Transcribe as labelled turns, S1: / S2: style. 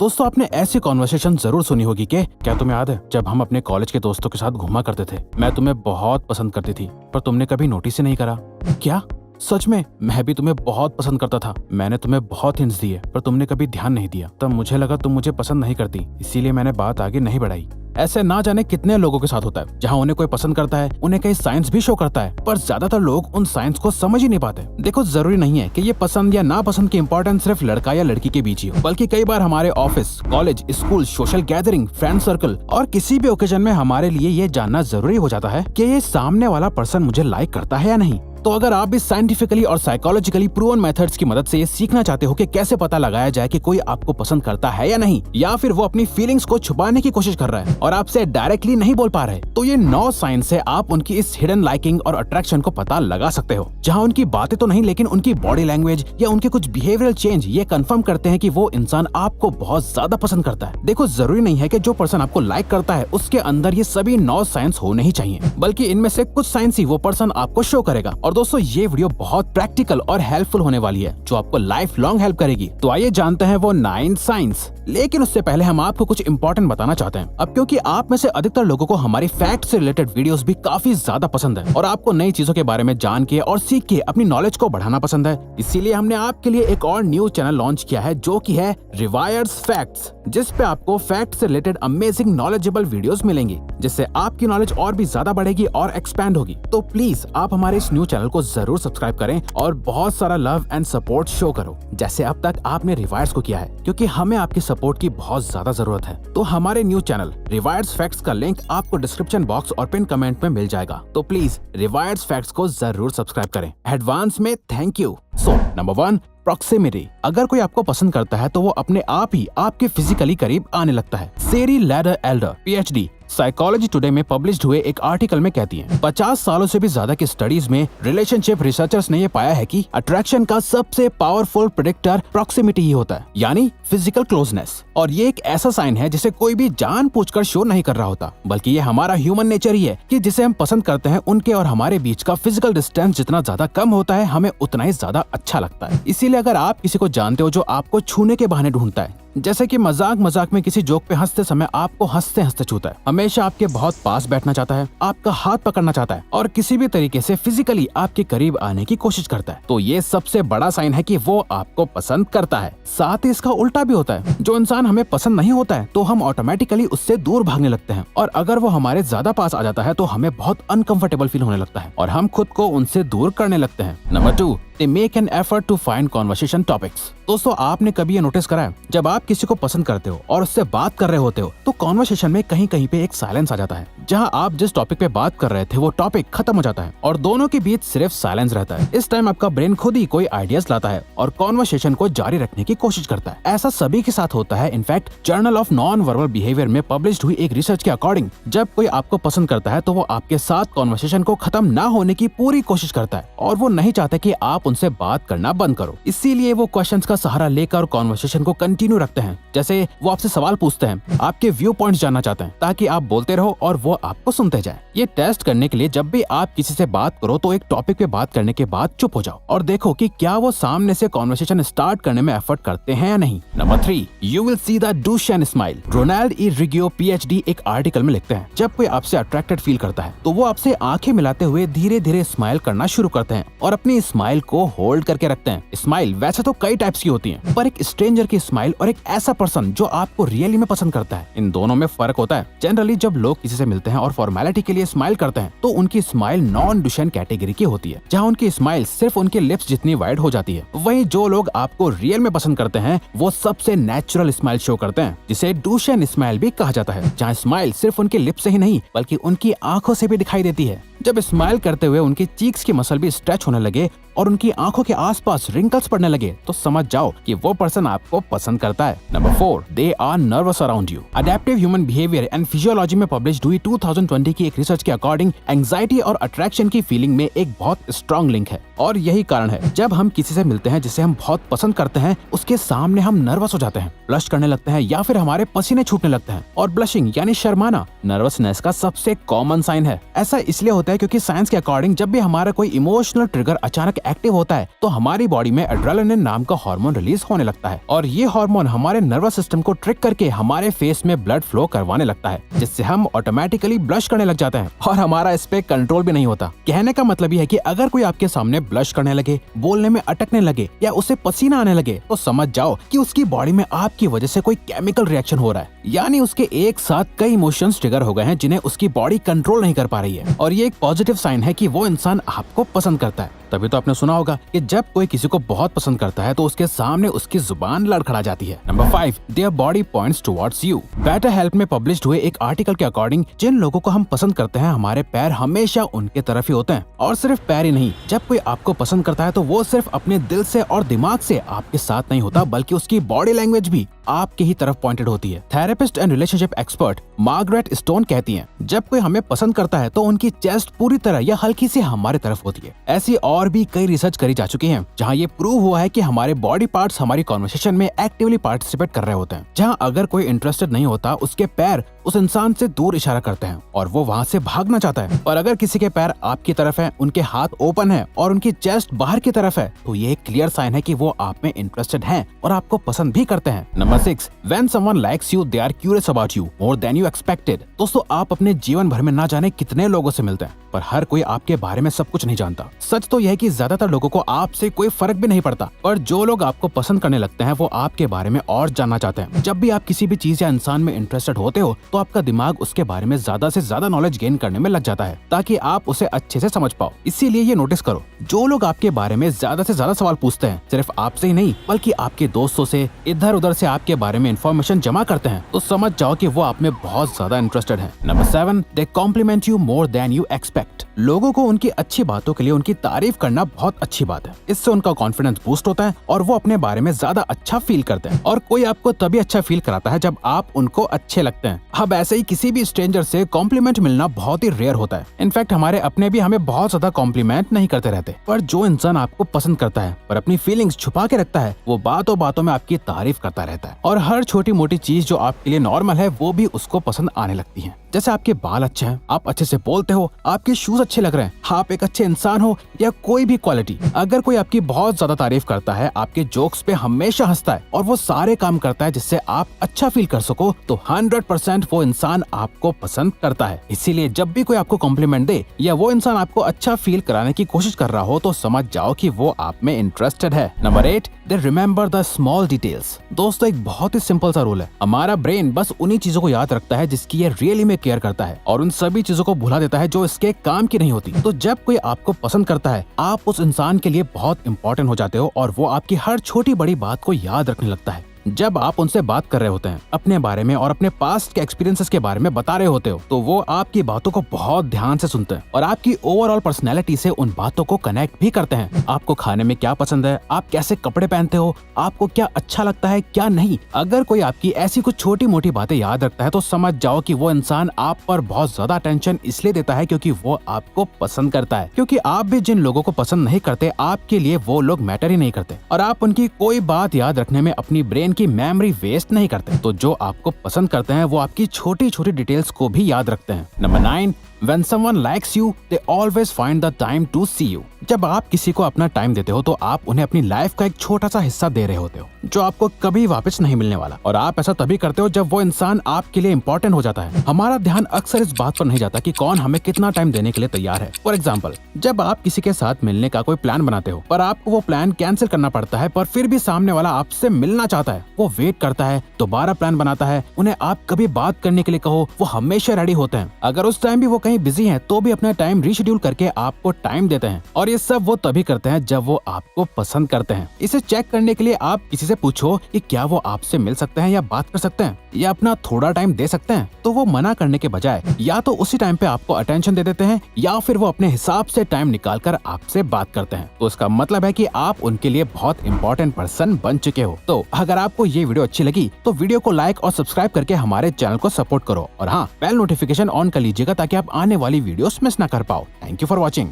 S1: दोस्तों, आपने ऐसी कॉन्वर्सेशन जरूर सुनी होगी कि क्या तुम्हें याद है जब हम अपने कॉलेज के दोस्तों के साथ घूमा करते थे, मैं तुम्हें बहुत पसंद करती थी पर तुमने कभी नोटिस ही नहीं करा। क्या सच में? मैं भी तुम्हें बहुत पसंद करता था। मैंने तुम्हें बहुत हिंट्स दिए पर तुमने कभी ध्यान नहीं दिया। तब मुझे लगा तुम मुझे पसंद नहीं करती, इसीलिए मैंने बात आगे नहीं बढ़ाई। ऐसे ना जाने कितने लोगों के साथ होता है जहां उन्हें कोई पसंद करता है, उन्हें कई साइंस भी शो करता है, पर ज्यादातर लोग उन साइंस को समझ ही नहीं पाते। देखो, जरूरी नहीं है कि ये पसंद या नापसंद की इंपॉर्टेंस सिर्फ लड़का या लड़की के बीच ही हो, बल्कि कई बार हमारे office, college, school, social gathering, friend circle और किसी भी ओकेजन में हमारे लिए ये जानना जरूरी हो जाता है कि ये सामने वाला पर्सन मुझे लाइक करता है या नहीं। तो अगर आप भी साइंटिफिकली और साइकोलॉजिकली प्रूवन मेथड्स की मदद से ये सीखना चाहते हो कि कैसे पता लगाया जाए कि कोई आपको पसंद करता है या नहीं, या फिर वो अपनी फीलिंग्स को छुपाने की कोशिश कर रहा है और आपसे डायरेक्टली नहीं बोल पा रहे, तो ये 9 साइन से आप उनकी इस हिडन लाइकिंग और अट्रैक्शन को पता लगा सकते हो, जहाँ उनकी बातें तो नहीं लेकिन उनकी बॉडी लैंग्वेज या उनके कुछ बिहेवियरल चेंज ये कंफर्म करते हैं कि वो इंसान आपको बहुत ज्यादा पसंद करता है। देखो, जरूरी नहीं है कि जो पर्सन आपको लाइक करता है उसके अंदर ये सभी 9 साइंस होने ही चाहिए, बल्कि इनमें से कुछ साइंस ही वो पर्सन आपको शो करेगा। और दोस्तों, ये वीडियो बहुत प्रैक्टिकल और हेल्पफुल होने वाली है जो आपको लाइफ लॉन्ग हेल्प करेगी। तो आइए जानते हैं वो 9 साइंस। लेकिन उससे पहले हम आपको कुछ इंपॉर्टेंट बताना चाहते हैं। अब क्योंकि आप में से अधिकतर लोगों को हमारी फैक्ट से रिलेटेड वीडियोस भी काफी ज्यादा पसंद है और आपको नई चीजों के बारे में जान के और सीख के अपनी नॉलेज को बढ़ाना पसंद है, इसीलिए हमने आपके लिए एक और न्यू चैनल लॉन्च किया है जो की है रिवायर्स फैक्ट्स, जिस पे आपको फैक्ट से रिलेटेड अमेजिंग नॉलेजेबल वीडियोस मिलेंगी, जिससे आपकी नॉलेज और भी ज्यादा बढ़ेगी और एक्सपैंड होगी। तो प्लीज आप हमारे इस न्यू चैनल को जरूर सब्सक्राइब करें और बहुत सारा लव एंड सपोर्ट शो करो, जैसे अब तक आपने रिवायर्स को किया है, क्योंकि हमें आपकी सपोर्ट की बहुत ज्यादा जरूरत है। तो हमारे न्यू चैनल रिवायर्स फैक्ट्स का लिंक आपको डिस्क्रिप्शन बॉक्स और पिन कमेंट में मिल जाएगा। तो प्लीज रिवायर्स फैक्ट्स को जरूर सब्सक्राइब करें। एडवांस में thank you. So number 1, proximity. अगर कोई आपको पसंद करता है तो वो अपने आप ही आपके फिजिकली करीब आने लगता है। सेरी लैडर एल्डर, PhD, साइकोलॉजी टुडे में पब्लिश्ड हुए एक आर्टिकल में कहती है 50 सालों से भी ज्यादा की स्टडीज में रिलेशनशिप रिसर्चर्स ने ये पाया है कि अट्रैक्शन का सबसे पावरफुल प्रेडिक्टर प्रॉक्सिमिटी ही होता है, यानी फिजिकल क्लोजनेस। और ये एक ऐसा साइन है जिसे कोई भी जानबूझकर शो नहीं कर रहा होता, बल्कि ये हमारा ह्यूमन नेचर ही है कि जिसे हम पसंद करते हैं उनके और हमारे बीच का फिजिकल डिस्टेंस जितना ज्यादा कम होता है हमें उतना ही ज्यादा अच्छा लगता है। इसीलिए अगर आप किसी को जानते हो जो आपको छूने के बहाने ढूंढता है, जैसे कि मजाक में किसी जोक पे हंसते समय आपको हंसते हंसते छूता है, हमेशा आपके बहुत पास बैठना चाहता है, आपका हाथ पकड़ना चाहता है और किसी भी तरीके से फिजिकली आपके करीब आने की कोशिश करता है, तो ये सबसे बड़ा साइन है कि वो आपको पसंद करता है। साथ ही इसका उल्टा भी होता है, जो इंसान हमें पसंद नहीं होता है तो हम ऑटोमेटिकली उससे दूर भागने लगते हैं, और अगर वो हमारे ज्यादा पास आ जाता है तो हमें बहुत अनकंफर्टेबल फील होने लगता है और हम खुद को उनसे दूर करने लगते हैं। Number 2, they make an effort to find conversation topics। दोस्तों, आपने कभी ये नोटिस करा है, जब आप किसी को पसंद करते हो और उससे बात कर रहे होते हो तो कॉन्वर्सेशन में कहीं कहीं पे एक साइलेंस आ जाता है। जहां आप जिस टॉपिक पे बात कर रहे थे वो टॉपिक खत्म हो जाता है और दोनों के बीच सिर्फ साइलेंस रहता है। इस टाइम आपका ब्रेन खुद ही कोई आइडियाज लाता है और कॉन्वर्सेशन को जारी रखने की कोशिश करता है। ऐसा सभी के साथ होता है। In fact journal of non verbal behaviour में पब्लिश्ड हुई एक रिसर्च के अकॉर्डिंग जब कोई आपको पसंद करता है तो वो आपके साथ कॉन्वर्सेशन को खत्म ना होने की पूरी कोशिश करता है और वो नहीं चाहते कि आप उनसे बात करना बंद करो। इसीलिए वो क्वेश्चंस का सहारा लेकर कॉन्वर्सेशन को कंटिन्यू रखते हैं। जैसे वो आपसे सवाल पूछते हैं, आपके व्यू पॉइंट्स जानना चाहते हैं ताकि आप बोलते रहो और वो आपको सुनते जाए। ये टेस्ट करने के लिए जब भी आप किसी से बात करो तो एक टॉपिक पे बात करने के बाद चुप हो जाओ और देखो कि क्या वो सामने से कॉन्वर्सेशन स्टार्ट करने में एफर्ट करते हैं या नहीं। Number 3, you will see the Duchenne smile. Ronald E Riggio PhD एक आर्टिकल में लिखते हैं, जब कोई आपसे अट्रैक्टेड फील करता है तो वो आपसे आंखें मिलाते हुए धीरे धीरे स्माइल करना शुरू करते हैं और अपनी स्माइल को होल्ड करके रखते हैं। स्माइल वैसे तो कई टाइप्स की होती है, पर एक स्ट्रेंजर की स्माइल और एक ऐसा पर्सन जो आपको रियली में पसंद करता है, इन दोनों में फर्क होता है। जनरली जब लोग किसी से मिलते हैं और फॉर्मेलिटी के लिए स्माइल करते हैं तो उनकी स्माइल नॉन डुशेन कैटेगरी की होती है, जहां उनकी स्माइल सिर्फ उनके लिप्स जितनी वाइड हो जाती है। वहीं जो लोग आपको रियल में पसंद करते हैं वो सबसे नेचुरल स्माइल शो करते हैं, जिसे डुशेन स्माइल भी कहा जाता है, जहां स्माइल सिर्फ उनके लिप्स से ही नहीं बल्कि उनकी आंखों से भी दिखाई देती है। जब स्माइल करते हुए उनकी चीक्स की मसल भी स्ट्रेच होने लगे और उनकी आंखों के आसपास रिंकल्स पड़ने लगे तो समझ जाओ कि वो पर्सन आपको पसंद करता है। Number 4, they are nervous around you. Adaptive human behaviour and physiology में पब्लिश्ड हुई 2020 की एक रिसर्च के अकॉर्डिंग एंजाइटी और अट्रैक्शन की फीलिंग में एक बहुत स्ट्रॉन्ग लिंक है और यही कारण है जब हम किसी से मिलते हैं जिसे हम बहुत पसंद करते हैं उसके सामने हम नर्वस हो जाते हैं, ब्लश करने लगते हैं या फिर हमारे पसीने छूटने लगते हैं। और ब्लशिंग यानी शर्माना नर्वसनेस का सबसे कॉमन साइन है। ऐसा इसलिए होता है क्योंकि साइंस के अकॉर्डिंग जब भी हमारा कोई इमोशनल ट्रिगर अचानक एक्टिव अट्रैक्टिव होता है तो हमारी बॉडी में एड्रेनालिन नाम का हार्मोन रिलीज होने लगता है और ये हार्मोन हमारे नर्वस सिस्टम को ट्रिक करके हमारे फेस में ब्लड फ्लो करवाने लगता है, जिससे हम ऑटोमेटिकली ब्लश करने लग जाते हैं और हमारा इस पे कंट्रोल भी नहीं होता। कहने का मतलब ये है कि अगर कोई आपके सामने ब्लश करने लगे, बोलने में अटकने लगे या उसे पसीना आने लगे तो समझ जाओ कि उसकी बॉडी में आपकी वजह से कोई केमिकल रिएक्शन हो रहा है, यानी उसके एक साथ कई इमोशंस ट्रिगर हो गए हैं जिन्हें उसकी बॉडी कंट्रोल नहीं कर पा रही है। और ये एक पॉजिटिव साइन है कि वो इंसान आपको पसंद करता है। तभी तो आपने सुना होगा कि जब कोई किसी को बहुत पसंद करता है तो उसके सामने उसकी जुबान लड़खड़ा जाती है। Number 5, their body points towards you. Better health में पब्लिश्ड हुए एक आर्टिकल के अकॉर्डिंग जिन लोगों को हम पसंद करते हैं हमारे पैर हमेशा उनके तरफ ही होते हैं। और सिर्फ पैर ही नहीं, जब कोई आपको पसंद करता है तो वो सिर्फ अपने दिल से और दिमाग से आपके साथ नहीं होता, बल्कि उसकी बॉडी लैंग्वेज भी आपके ही तरफ पॉइंटेड होती है। Therapist and relationship expert Margaret stone कहती हैं, जब कोई हमें पसंद करता है तो उनकी चेस्ट पूरी तरह या हल्की सी हमारी तरफ होती है। ऐसी और भी कई रिसर्च करी जा चुकी हैं जहां ये प्रूव हुआ है कि हमारे बॉडी पार्ट्स हमारी कॉन्वर्सेशन में एक्टिवली पार्टिसिपेट कर रहे होते हैं। जहां अगर कोई इंटरेस्टेड नहीं होता, उसके पैर उस इंसान से दूर इशारा करते हैं और वो वहां से भागना चाहता है। और अगर किसी के पैर आपकी तरफ है, उनके हाथ ओपन है और उनकी चेस्ट बाहर की तरफ है, तो ये एक क्लियर साइन है कि वो आप में इंटरेस्टेड हैं और आपको पसंद भी करते हैं। Number 6, when someone likes you they are curious about you more than you expected. दोस्तों, आप अपने जीवन भर में ना जाने कितने लोगों से मिलते हैं, पर हर कोई आपके बारे में सब कुछ नहीं जानता। सच तो यह है कि ज्यादातर लोगों को आपसे कोई फर्क भी नहीं पड़ता, पर जो लोग आपको पसंद करने लगते हैं वो आपके बारे में और जानना चाहते हैं। जब भी आप किसी भी चीज या इंसान में इंटरेस्टेड होते हो तो आपका दिमाग उसके बारे में ज्यादा से ज्यादा नॉलेज गेन करने में लग जाता है ताकि आप उसे अच्छे से समझ पाओ। इसीलिए ये नोटिस करो, जो लोग आपके बारे में ज्यादा से ज्यादा सवाल पूछते हैं, सिर्फ आपसे ही नहीं बल्कि आपके दोस्तों से, इधर उधर से आपके बारे में इंफॉर्मेशन जमा करते हैं, तो समझ जाओ कि वो आप में बहुत ज्यादा इंटरेस्टेड है। Number 7, they compliment you more than you expect. लोगों को उनकी अच्छी बातों के लिए उनकी तारीफ करना बहुत अच्छी बात है। इससे उनका कॉन्फिडेंस बूस्ट होता है और वो अपने बारे में ज्यादा अच्छा फील करते हैं। और कोई आपको तभी अच्छा फील कराता है जब आप उनको अच्छे लगते हैं। अब ऐसे ही किसी भी स्ट्रेंजर से कॉम्प्लीमेंट मिलना बहुत ही रेयर होता है। इनफैक्ट हमारे अपने भी हमें बहुत ज्यादा कॉम्प्लीमेंट नहीं करते रहते। पर जो इंसान आपको पसंद करता है पर अपनी फीलिंग्स छुपा के रखता है, वो बातों बातों में आपकी तारीफ करता रहता है और हर छोटी मोटी चीज जो आपके लिए नॉर्मल है वो भी उसको पसंद आने लगती है। जैसे आपके बाल अच्छे हैं, आप अच्छे से बोलते हो, आपके शूज अच्छे लग रहे हैं, आप एक अच्छे इंसान हो या कोई भी क्वालिटी। अगर कोई आपकी बहुत ज्यादा तारीफ करता है, आपके जोक्स पे हमेशा हंसता है और वो सारे काम करता है जिससे आप अच्छा फील कर सको, तो 100% वो इंसान आपको पसंद करता है। इसीलिए जब भी कोई आपको कॉम्प्लीमेंट दे या वो इंसान आपको अच्छा फील कराने की कोशिश कर रहा हो तो समझ जाओ कि वो आप में इंटरेस्टेड है। Number 8, they remember the small details. दोस्तों, एक बहुत ही सिंपल सा रूल है, हमारा ब्रेन बस उन्हीं चीजों को याद रखता है जिसकी ये रियली में केयर करता है और उन सभी चीजों को भुला देता है जो इसके काम की नहीं होती। तो जब कोई आपको पसंद करता है, आप उस इंसान के लिए बहुत इंपॉर्टेंट हो जाते हो और वो आपकी हर छोटी बड़ी बात को याद रखने लगता है। जब आप उनसे बात कर रहे होते हैं, अपने बारे में और अपने पास्ट के एक्सपीरियंसेस के बारे में बता रहे होते हो, तो वो आपकी बातों को बहुत ध्यान से सुनते हैं और आपकी ओवरऑल पर्सनैलिटी से उन बातों को कनेक्ट भी करते हैं। आपको खाने में क्या पसंद है, आप कैसे कपड़े पहनते हो, आपको क्या अच्छा लगता है क्या नहीं। अगर कोई आपकी ऐसी कुछ छोटी मोटी बातें याद रखता है तो समझ जाओ कि वो इंसान आप पर बहुत ज्यादा अटेंशन इसलिए देता है क्योंकि वो आपको पसंद करता है। क्योंकि आप भी जिन लोगों को पसंद नहीं करते, आपके लिए वो लोग मैटर ही नहीं करते और आप उनकी कोई बात याद रखने में अपनी ब्रेन की मेमोरी वेस्ट नहीं करते। तो जो आपको पसंद करते हैं वो आपकी छोटी छोटी डिटेल्स को भी याद रखते हैं। Number 9, When someone likes you, they always find the time to see you. जब आप किसी को अपना टाइम देते हो तो आप उन्हें अपनी लाइफ का एक छोटा सा हिस्सा दे रहे होते हो जो आपको कभी वापस नहीं मिलने वाला। और आप ऐसा तभी करते हो जब वो इंसान आपके लिए इम्पोर्टेंट हो जाता है। हमारा ध्यान अक्सर इस बात पर नहीं जाता कि कौन हमें कितना टाइम देने के लिए तैयार है। फॉर एग्जाम्पल, जब आप किसी के साथ मिलने का कोई प्लान बनाते हो पर आपको वो प्लान कैंसिल करना पड़ता है, पर फिर भी सामने वाला आपसे मिलना चाहता है, वो वेट करता है, दोबारा प्लान बनाता है, उन्हें आप कभी बात करने के लिए कहो, वो हमेशा रेडी होते हैं। अगर उस टाइम भी वो कहीं बिजी हैं तो भी अपना टाइम रीशेड्यूल करके आपको टाइम देते हैं। और ये सब वो तभी करते हैं जब वो आपको पसंद करते हैं। इसे चेक करने के लिए आप किसी से पूछो कि क्या वो आपसे मिल सकते हैं या बात कर सकते हैं या अपना थोड़ा टाइम दे सकते हैं। तो वो मना करने के बजाय या तो उसी टाइम पे आपको अटेंशन दे देते हैं या फिर वो अपने हिसाब से टाइम निकालकर आपसे बात करते हैं। तो इसका मतलब है कि आप उनके लिए बहुत इंपॉर्टेंट पर्सन बन चुके हो। तो अगर आपको ये वीडियो अच्छी लगी तो वीडियो को लाइक और सब्सक्राइब करके हमारे चैनल को सपोर्ट करो और हाँ, बेल नोटिफिकेशन ऑन कर लीजिएगा ताकि आप आने वाली वीडियोस मिस ना कर पाओ। Thank you for watching.